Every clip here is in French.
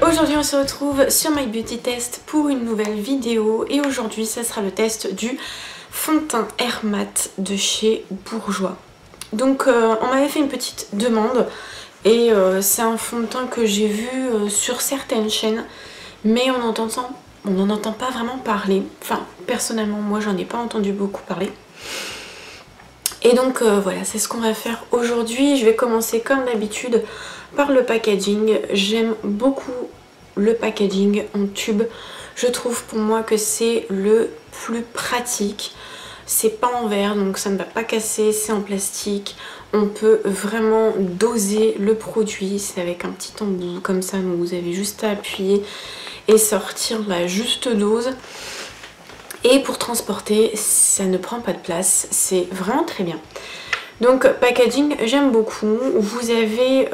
Aujourd'hui on se retrouve sur My Beauty Test pour une nouvelle vidéo et aujourd'hui ça sera le test du fond de teint Air Matte de chez Bourjois. Donc on m'avait fait une petite demande et c'est un fond de teint que j'ai vu sur certaines chaînes mais on n'en entend pas vraiment parler. Enfin personnellement moi j'en ai pas entendu beaucoup parler. Et donc voilà, c'est ce qu'on va faire aujourd'hui. Je vais commencer comme d'habitude par le packaging. J'aime beaucoup le packaging en tube. Je trouve pour moi que c'est le plus pratique. C'est pas en verre donc ça ne va pas casser, c'est en plastique. On peut vraiment doser le produit. C'est avec un petit embout comme ça, donc vous avez juste à appuyer et sortir la juste dose. Et pour transporter, ça ne prend pas de place, c'est vraiment très bien. Donc packaging, j'aime beaucoup. Vous avez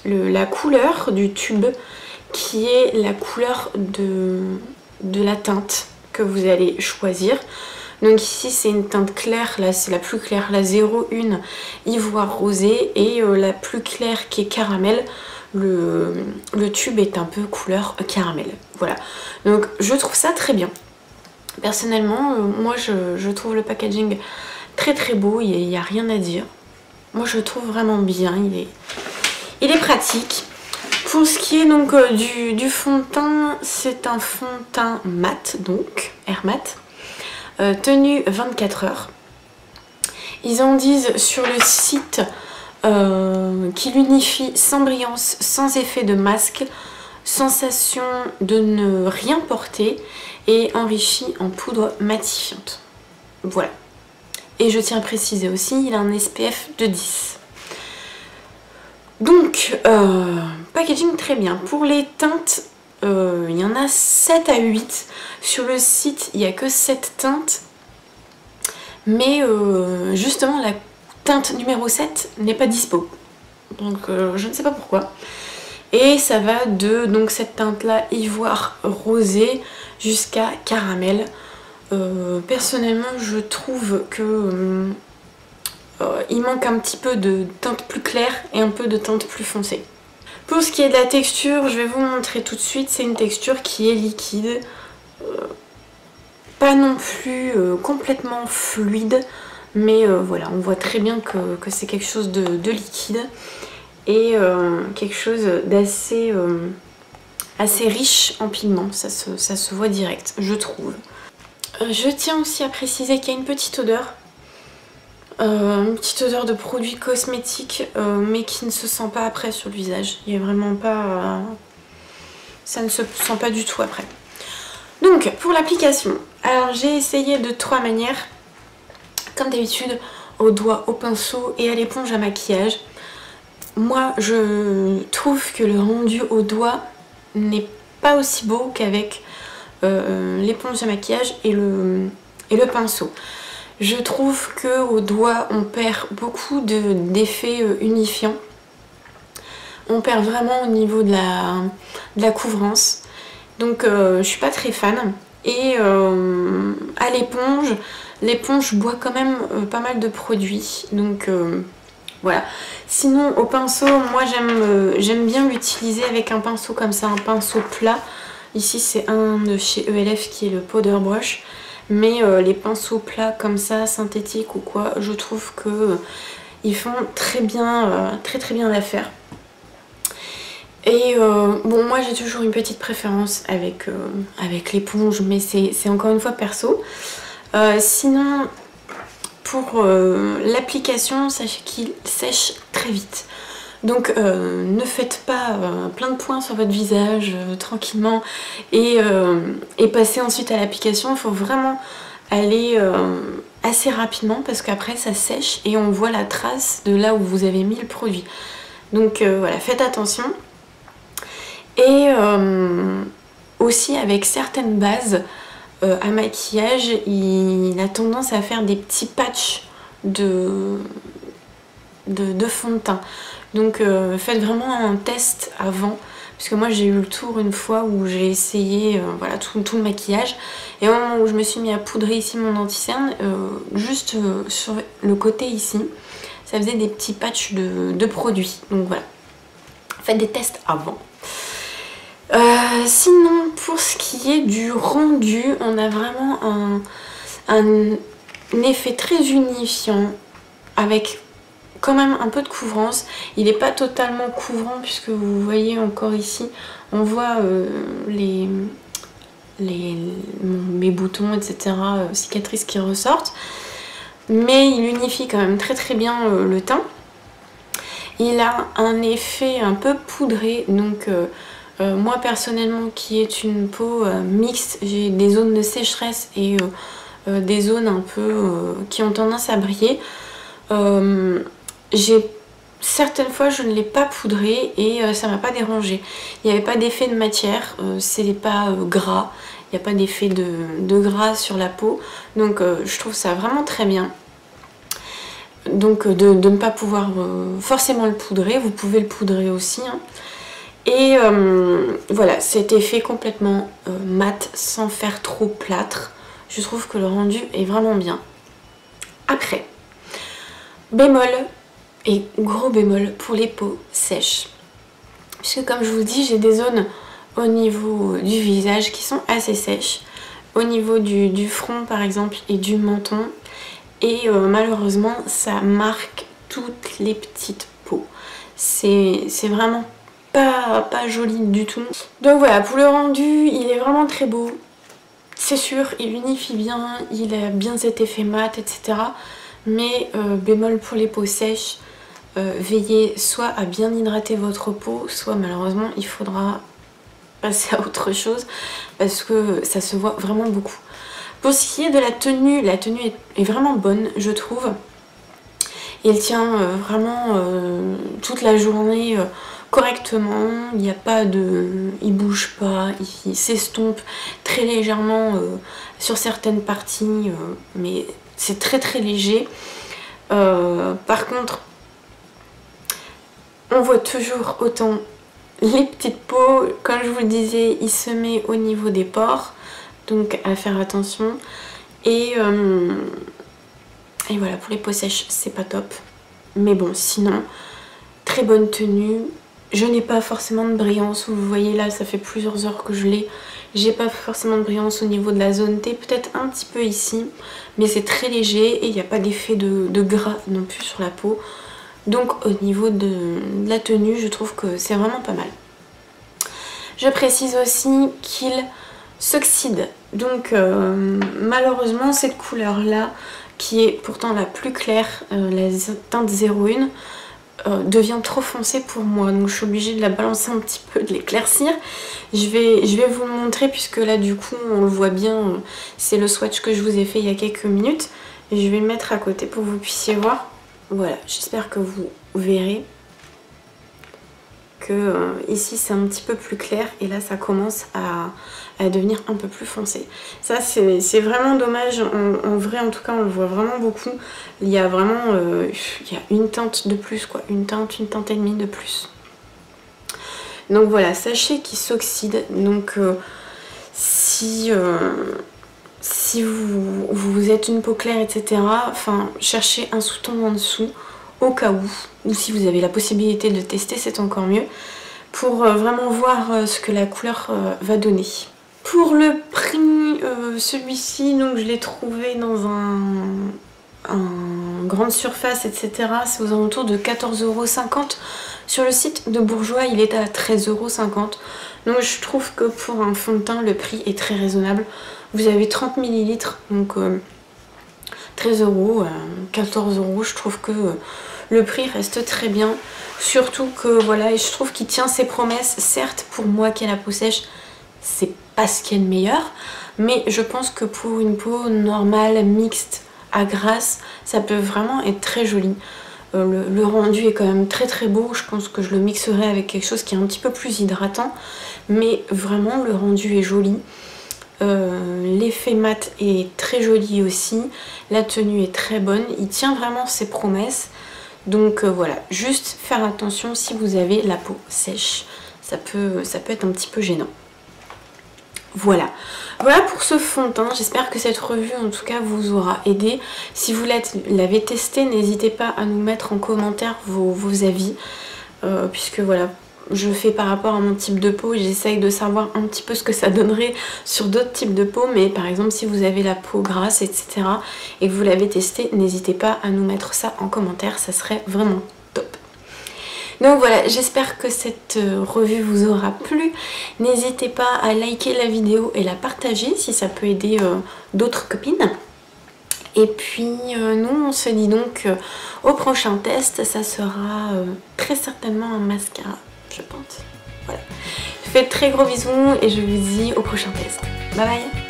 la couleur du tube qui est la couleur de la teinte que vous allez choisir. Donc ici c'est une teinte claire, là c'est la plus claire, la 01 ivoire rosé, et la plus claire qui est caramel. Le tube est un peu couleur caramel. Voilà, donc je trouve ça très bien. Personnellement, moi je trouve le packaging très très beau, il n'y a rien à dire. Moi je le trouve vraiment bien, il est pratique. Pour ce qui est donc du fond de teint, c'est un fond de teint mat, donc Air Matte, tenu 24 heures. Ils en disent sur le site qu'il unifie sans brillance, sans effet de masque, sensation de ne rien porter et enrichi en poudre matifiante. Voilà. Et je tiens à préciser aussi, il a un SPF de 10. Donc, packaging très bien. Pour les teintes, il y en a 7 à 8. Sur le site, il n'y a que 7 teintes. Mais justement, la teinte numéro 7 n'est pas dispo. Donc, je ne sais pas pourquoi. Et ça va de donc cette teinte là ivoire rosé jusqu'à caramel. Personnellement je trouve que il manque un petit peu de teinte plus claire et un peu de teinte plus foncée. Pour ce qui est de la texture, je vais vous montrer tout de suite. C'est une texture qui est liquide, pas non plus complètement fluide, mais voilà, on voit très bien que c'est quelque chose de liquide. Et quelque chose d'assez assez riche en pigments, ça se voit direct, je trouve. Je tiens aussi à préciser qu'il y a une petite odeur de produit cosmétique, mais qui ne se sent pas après sur le visage. Il n'y a vraiment pas... ça ne se sent pas du tout après. Donc, pour l'application, alors j'ai essayé de 3 manières, comme d'habitude, au doigt, au pinceau et à l'éponge à maquillage. Moi, je trouve que le rendu au doigt n'est pas aussi beau qu'avec l'éponge de maquillage et le pinceau. Je trouve qu'au doigt, on perd beaucoup d'effets unifiants. On perd vraiment au niveau de la couvrance. Donc, je suis pas très fan. Et à l'éponge boit quand même pas mal de produits. Donc... voilà. Sinon au pinceau, moi j'aime bien l'utiliser avec un pinceau comme ça, un pinceau plat. Ici c'est un de chez ELF qui est le Powder Brush. Mais les pinceaux plats comme ça, synthétiques ou quoi, je trouve que ils font très bien l'affaire. Et bon, moi j'ai toujours une petite préférence avec l'éponge, mais c'est encore une fois perso. Sinon... pour l'application, sachez qu'il sèche très vite. Donc ne faites pas plein de points sur votre visage tranquillement et passez ensuite à l'application. Il faut vraiment aller assez rapidement parce qu'après ça sèche et on voit la trace de là où vous avez mis le produit. Donc voilà, faites attention. Et aussi avec certaines bases, à maquillage, il a tendance à faire des petits patchs de fond de teint. Donc faites vraiment un test avant, puisque moi j'ai eu le tour une fois où j'ai essayé voilà, tout le maquillage, et au moment où je me suis mis à poudrer ici mon anti-cerne, juste sur le côté ici, ça faisait des petits patchs de produits. Donc voilà, faites des tests avant. Sinon, pour ce qui est du rendu, on a vraiment un effet très unifiant avec quand même un peu de couvrance. Il n'est pas totalement couvrant puisque vous voyez encore ici, on voit mes boutons, etc., cicatrices qui ressortent. Mais il unifie quand même très bien le teint. Il a un effet un peu poudré, donc moi personnellement qui est une peau mixte, j'ai des zones de sécheresse et des zones un peu qui ont tendance à briller. Certaines fois je ne l'ai pas poudré et ça m'a pas dérangé. Il n'y avait pas d'effet de matière, c'est pas gras, il n'y a pas d'effet de gras sur la peau, donc je trouve ça vraiment très bien. Donc de ne pas pouvoir forcément le poudrer, vous pouvez le poudrer aussi, hein. Et voilà, cet effet complètement mat sans faire trop plâtre, je trouve que le rendu est vraiment bien. Après, bémol et gros bémol pour les peaux sèches, puisque comme je vous dis, j'ai des zones au niveau du visage qui sont assez sèches, au niveau du front par exemple et du menton, et malheureusement ça marque toutes les petites peaux. C'est vraiment pas joli du tout. Donc voilà, pour le rendu, il est vraiment très beau. C'est sûr, il unifie bien, il a bien cet effet mat, etc. Mais bémol pour les peaux sèches, veillez soit à bien hydrater votre peau, soit malheureusement il faudra passer à autre chose parce que ça se voit vraiment beaucoup. Pour ce qui est de la tenue est vraiment bonne, je trouve. Il tient vraiment toute la journée correctement, il n'y a pas de... il bouge pas, il s'estompe très légèrement sur certaines parties, mais c'est très léger. Par contre, on voit toujours autant les petites peaux, comme je vous le disais, il se met au niveau des pores, donc à faire attention. Et voilà, pour les peaux sèches, c'est pas top. Mais bon, sinon, très bonne tenue. Je n'ai pas forcément de brillance, vous voyez là, ça fait plusieurs heures que je l'ai. J'ai pas forcément de brillance au niveau de la zone T, peut-être un petit peu ici, mais c'est très léger et il n'y a pas d'effet de gras non plus sur la peau. Donc au niveau de la tenue, je trouve que c'est vraiment pas mal. Je précise aussi qu'il s'oxyde, donc malheureusement cette couleur là, qui est pourtant la plus claire, la teinte 01, devient trop foncée pour moi, donc je suis obligée de la balancer un petit peu, de l'éclaircir. Je vais vous le montrer puisque là du coup on le voit bien, c'est le swatch que je vous ai fait il y a quelques minutes. Et je vais le mettre à côté pour que vous puissiez voir. Voilà, j'espère que vous verrez que ici c'est un petit peu plus clair et là ça commence à devenir un peu plus foncé. Ça c'est vraiment dommage, en vrai en tout cas on le voit vraiment beaucoup. Il y a vraiment il y a une teinte de plus quoi, une teinte et demie de plus. Donc voilà, sachez qu'il s'oxyde, donc si vous êtes une peau claire, etc., enfin cherchez un sous-ton en dessous au cas où, ou si vous avez la possibilité de tester, c'est encore mieux, pour vraiment voir ce que la couleur va donner. Pour le prix, celui-ci, donc je l'ai trouvé dans un grande surface, etc., c'est aux alentours de 14,50 €. Sur le site de Bourjois, il est à 13,50 €. Donc je trouve que pour un fond de teint, le prix est très raisonnable. Vous avez 30 ml, donc 13 €, 14 €, je trouve que le prix reste très bien. Surtout que voilà, et je trouve qu'il tient ses promesses. Certes, pour moi qui ai la peau sèche, c'est pas ce qu'il y a de meilleur, mais je pense que pour une peau normale, mixte, à grasse, ça peut vraiment être très joli. Le rendu est quand même très beau, je pense que je le mixerai avec quelque chose qui est un petit peu plus hydratant, mais vraiment le rendu est joli. L'effet mat est très joli aussi, la tenue est très bonne, il tient vraiment ses promesses. Donc voilà, juste faire attention si vous avez la peau sèche, ça peut être un petit peu gênant. Voilà pour ce fond de teint, j'espère que cette revue en tout cas vous aura aidé. Si vous l'avez testé, n'hésitez pas à nous mettre en commentaire vos avis, puisque voilà, je fais par rapport à mon type de peau, j'essaye de savoir un petit peu ce que ça donnerait sur d'autres types de peau, mais par exemple si vous avez la peau grasse, etc. et que vous l'avez testé, n'hésitez pas à nous mettre ça en commentaire, ça serait vraiment top. Donc voilà, j'espère que cette revue vous aura plu. N'hésitez pas à liker la vidéo et la partager si ça peut aider d'autres copines. Et puis nous on se dit donc au prochain test, ça sera très certainement un mascara, je pense. Voilà. Je vous fais de très gros bisous et je vous dis au prochain test. Bye bye.